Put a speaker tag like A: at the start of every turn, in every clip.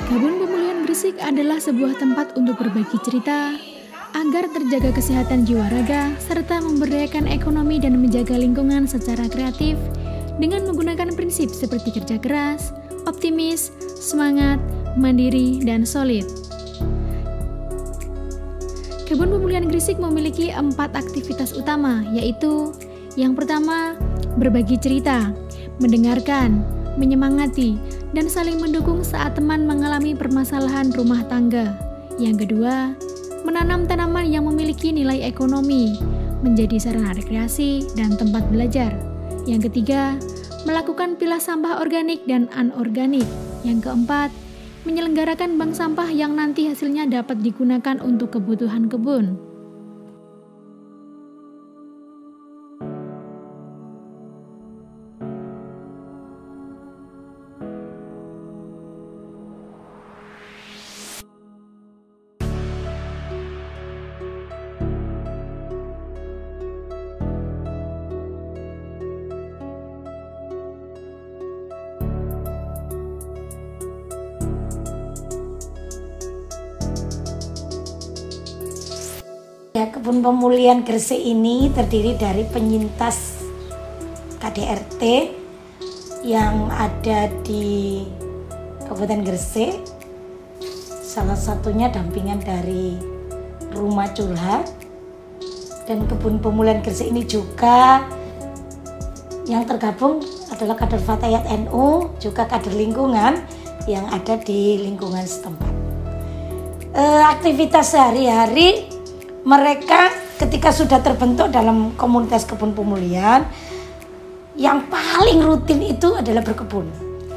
A: Kebun Pemulihan Gresik adalah sebuah tempat untuk berbagi cerita, agar terjaga kesehatan jiwa raga, serta memberdayakan ekonomi dan menjaga lingkungan secara kreatif dengan menggunakan prinsip seperti kerja keras, optimis, semangat, mandiri, dan solid. Kebun Pemulihan Gresik memiliki 4 aktivitas utama, yaitu yang pertama, berbagi cerita, mendengarkan, menyemangati, dan saling mendukung saat teman mengalami permasalahan rumah tangga. Yang kedua, menanam tanaman yang memiliki nilai ekonomi, menjadi sarana rekreasi dan tempat belajar. Yang ketiga, melakukan pilah sampah organik dan anorganik. Yang keempat, menyelenggarakan bank sampah yang nanti hasilnya dapat digunakan untuk kebutuhan kebun.
B: Ya, Kebun Pemulihan Gresik ini terdiri dari penyintas KDRT yang ada di Kabupaten Gresik. Salah satunya dampingan dari Rumah Curhat. Dan Kebun Pemulihan Gresik ini juga yang tergabung adalah kader Fatayat NU, juga kader lingkungan yang ada di lingkungan setempat. Aktivitas sehari-hari mereka ketika sudah terbentuk dalam komunitas kebun pemulihan, yang paling rutin itu adalah berkebun.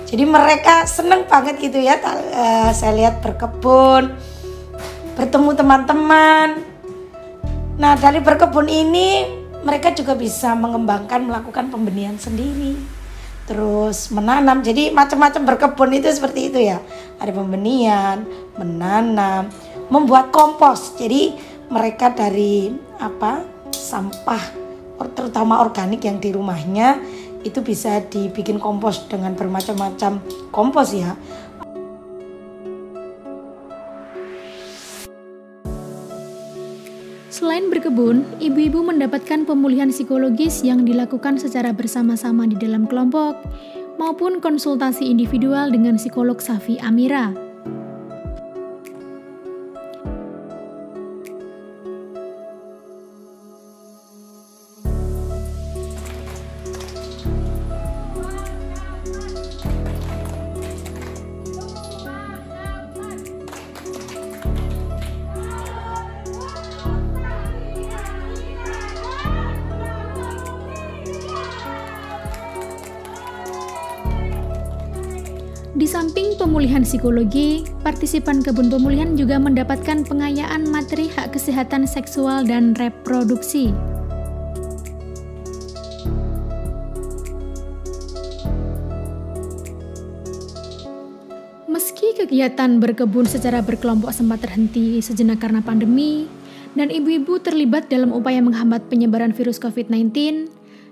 B: Jadi mereka seneng banget gitu ya, saya lihat berkebun, bertemu teman-teman. Nah, dari berkebun ini mereka juga bisa mengembangkan, melakukan pembenihan sendiri, terus menanam. Jadi macam-macam berkebun itu seperti itu ya. Ada pembenihan, menanam, membuat kompos. Jadi mereka dari sampah terutama organik yang di rumahnya itu bisa dibikin kompos dengan bermacam-macam kompos ya.
A: Selain berkebun, ibu-ibu mendapatkan pemulihan psikologis yang dilakukan secara bersama-sama di dalam kelompok maupun konsultasi individual dengan psikolog Safi Amira. Di samping pemulihan psikologi, partisipan kebun pemulihan juga mendapatkan pengayaan materi hak kesehatan seksual dan reproduksi. Meski kegiatan berkebun secara berkelompok sempat terhenti sejenak karena pandemi, dan ibu-ibu terlibat dalam upaya menghambat penyebaran virus COVID-19,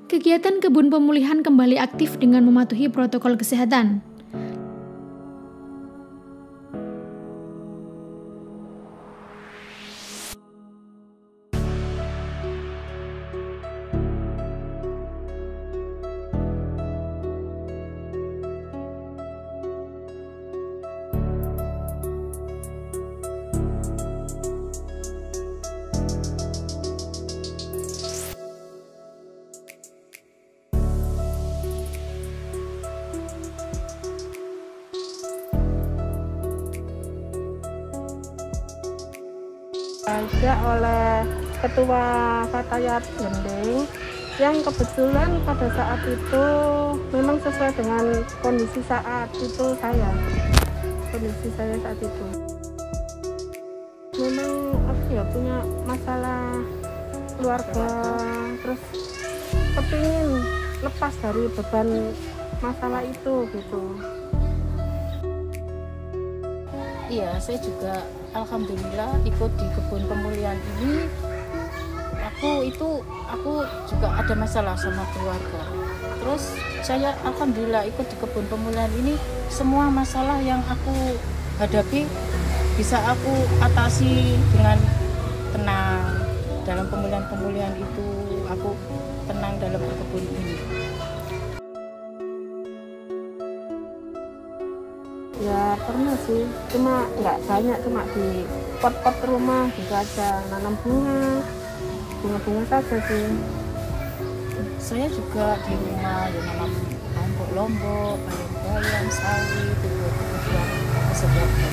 A: kegiatan kebun pemulihan kembali aktif dengan mematuhi protokol kesehatan.
C: Diajak oleh Ketua Fatayat Gending yang kebetulan pada saat itu memang sesuai dengan kondisi saat itu saat itu memang punya masalah keluarga, terus kepingin lepas dari beban masalah itu gitu.
D: Iya, saya juga alhamdulillah ikut di kebun pemulihan ini. Aku juga ada masalah sama keluarga. Terus saya alhamdulillah ikut di kebun pemulihan ini, semua masalah yang aku hadapi, bisa aku atasi dengan tenang. Dalam pemulihan itu aku tenang dalam berkebun ini.
C: Ya pernah sih, cuma nggak banyak, cuma di pot-pot rumah gitu aja, nanam bunga saja sih.
D: Saya juga di rumah ya nanam lombok, bayam, sawi, kebutuhan kesehatan.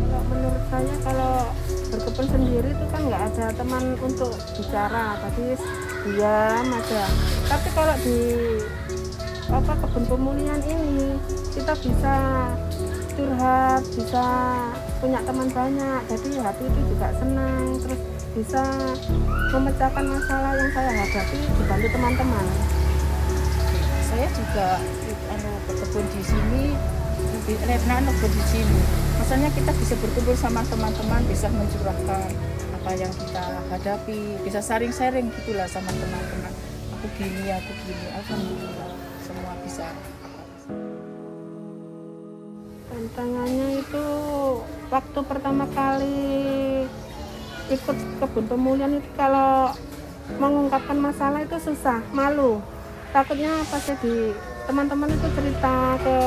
C: Kalau menurut saya, kalau berkebun sendiri itu kan nggak ada teman untuk bicara, tadi diam aja. Tapi kalau di kebun pemulihan ini kita bisa curhat, bisa punya teman banyak, jadi hati itu juga senang, terus bisa memecahkan masalah yang saya hadapi dibantu teman-teman.
D: Saya juga berkebun di sini, berkebun di sini. Maksudnya kita bisa berkumpul sama teman-teman, bisa mencurahkan apa yang kita hadapi, bisa sharing-sharing gitulah sama teman-teman. Aku gini, alhamdulillah semua bisa.
C: Tantangannya itu waktu pertama kali ikut kebun pemulihan itu, kalau mengungkapkan masalah itu susah, malu. Takutnya pasti teman-teman itu cerita ke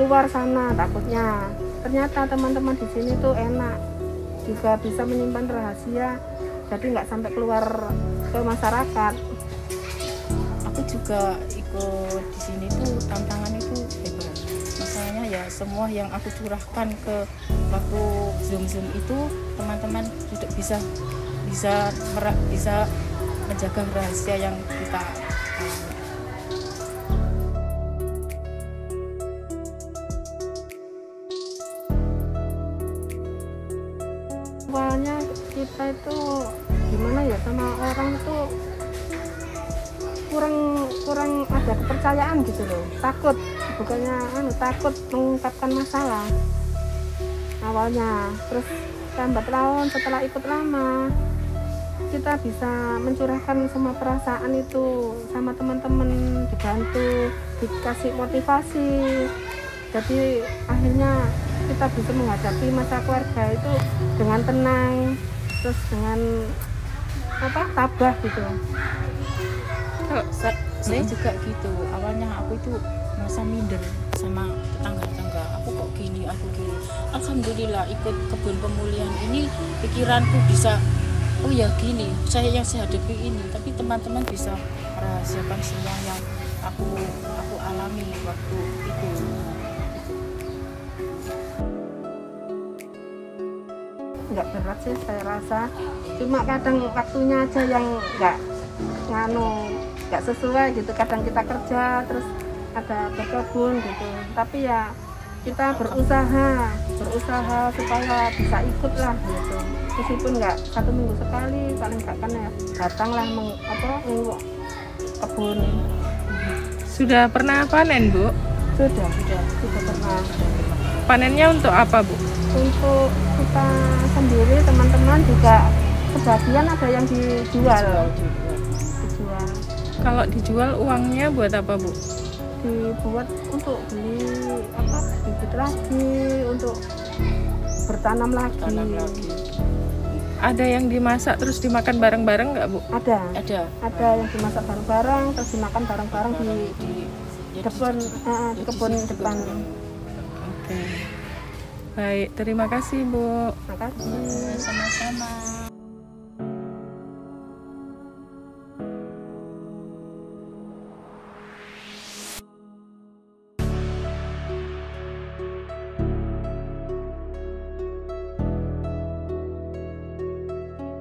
C: luar sana, takutnya. Ternyata teman-teman di sini tuh enak, juga bisa menyimpan rahasia, jadi nggak sampai keluar ke masyarakat.
D: Aku juga ikut di sini tuh tantangan itu hebat. Masalahnya ya semua yang aku curahkan ke waktu Zoom itu teman-teman tidak bisa menjaga rahasia yang kita
C: awalnya kita itu gimana ya, sama orang itu kurang ada kepercayaan gitu loh, takut mengungkapkan masalah awalnya. Terus lambat laun setelah ikut lama, kita bisa mencurahkan semua perasaan itu sama teman-teman, dibantu, dikasih motivasi, jadi akhirnya kita bisa menghadapi masa keluarga itu dengan tenang, terus dengan tabah gitu.
D: Saya juga gitu, awalnya aku itu merasa minder sama tetangga-tetangga, aku kok gini. Alhamdulillah ikut kebun pemulihan ini, pikiranku bisa, oh ya gini, saya yang saya hadapi ini, tapi teman-teman bisa merahasiakan semua yang aku alami waktu itu.
C: Nggak berat sih saya rasa, cuma kadang waktunya aja yang nggak sesuai gitu. Kadang kita kerja terus ada berkebun gitu, tapi ya kita berusaha supaya bisa ikut lah gitu, meskipun nggak 1 minggu sekali, paling nggak kan ya datanglah menguruk kebun.
E: Sudah pernah panen, Bu?
C: Sudah pernah.
E: Panennya untuk apa, Bu?
C: Untuk kita sendiri, teman-teman juga sebagian ada yang dijual.
E: Kalau dijual uangnya buat apa, Bu?
C: Dibuat untuk beli bibit lagi, untuk bertanam lagi.
E: Ada yang dimasak terus dimakan bareng-bareng nggak, Bu?
C: Ada yang dimasak bareng-bareng terus dimakan bareng-bareng di kebun depan.
E: Oke. Baik, terima kasih, Bu.
C: Terima kasih.
D: Sama-sama.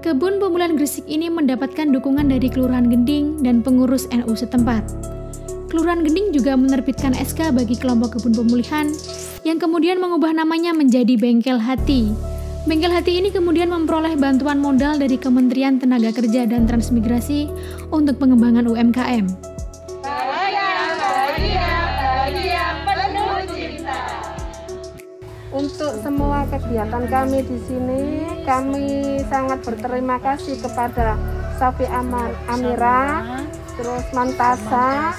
A: Kebun Pemulihan Gresik ini mendapatkan dukungan dari Kelurahan Gending dan pengurus NU setempat. Kelurahan Gending juga menerbitkan SK bagi kelompok kebun pemulihan yang kemudian mengubah namanya menjadi Bengkel Hati. Bengkel Hati ini kemudian memperoleh bantuan modal dari Kementerian Tenaga Kerja dan Transmigrasi untuk pengembangan UMKM.
C: Untuk semua kegiatan kami di sini, kami sangat berterima kasih kepada Safi Amira, terus Mantasa,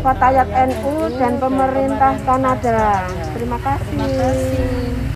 C: Fatayat NU dan pemerintah Kanada. Terima kasih.